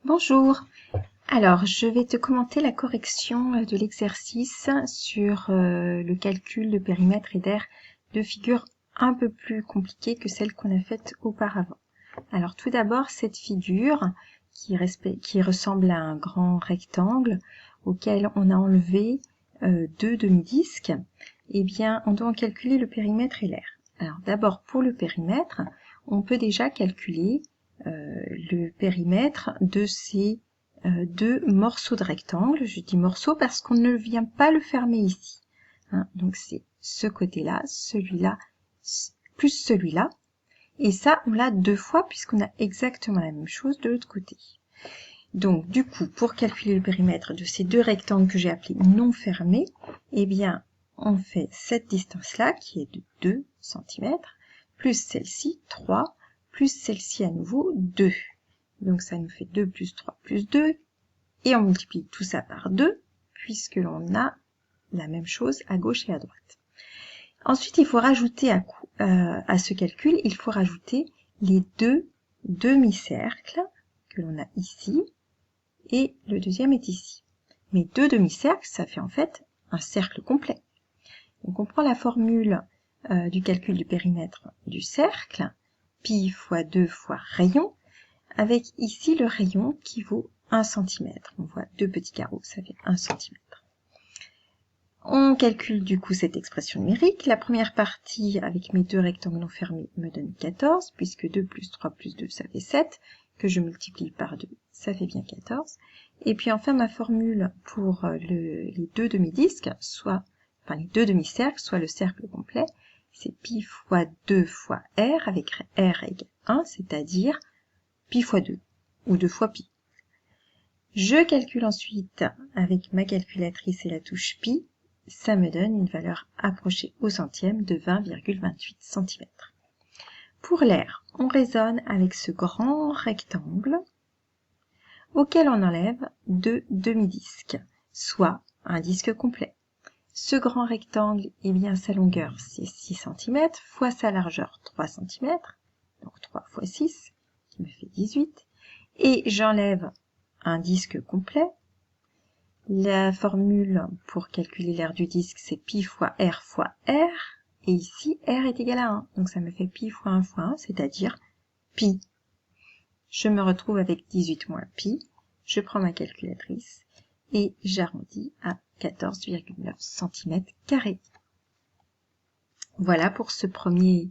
Bonjour, alors je vais te commenter la correction de l'exercice sur le calcul de périmètre et d'aire de figures un peu plus compliquées que celle qu'on a faite auparavant. Alors tout d'abord, cette figure qui ressemble à un grand rectangle auquel on a enlevé deux demi-disques, eh bien on doit en calculer le périmètre et l'aire. Alors d'abord pour le périmètre, on peut déjà calculer le périmètre de ces deux morceaux de rectangle. Je dis morceaux parce qu'on ne vient pas le fermer ici. Donc c'est ce côté-là, celui-là, plus celui-là. Et ça, on l'a deux fois puisqu'on a exactement la même chose de l'autre côté. Donc du coup, pour calculer le périmètre de ces deux rectangles que j'ai appelés non fermés, eh bien, on fait cette distance-là qui est de 2 cm, plus celle-ci, 3, plus celle-ci à nouveau, 2. Donc ça nous fait 2 plus 3 plus 2, et on multiplie tout ça par 2, puisque l'on a la même chose à gauche et à droite. Ensuite, il faut rajouter à ce calcul, il faut rajouter les deux demi-cercles que l'on a ici, et le deuxième est ici. Mais deux demi-cercles, ça fait en fait un cercle complet. Donc on prend la formule du calcul du périmètre du cercle, pi fois 2 fois rayon, avec ici le rayon qui vaut 1 cm. On voit deux petits carreaux, ça fait 1 cm. On calcule du coup cette expression numérique. La première partie avec mes deux rectangles non fermés me donne 14, puisque 2 plus 3 plus 2 ça fait 7, que je multiplie par 2, ça fait bien 14. Et puis enfin ma formule pour les deux demi-disques, enfin les deux demi-cercles, soit le cercle complet, c'est pi fois 2 fois r, avec r égale 1, c'est-à-dire pi fois 2, ou 2 fois pi. Je calcule ensuite avec ma calculatrice et la touche pi, ça me donne une valeur approchée au centième de 20,28 cm. Pour l'aire, on raisonne avec ce grand rectangle auquel on enlève deux demi-disques, soit un disque complet. Ce grand rectangle, eh bien sa longueur c'est 6 cm, fois sa largeur 3 cm, donc 3 fois 6, qui me fait 18, et j'enlève un disque complet. La formule pour calculer l'aire du disque, c'est pi fois r, et ici, r est égal à 1, donc ça me fait pi fois 1, c'est-à-dire pi. Je me retrouve avec 18 moins pi, je prends ma calculatrice, et j'arrondis à 14,9 cm². Voilà pour ce premier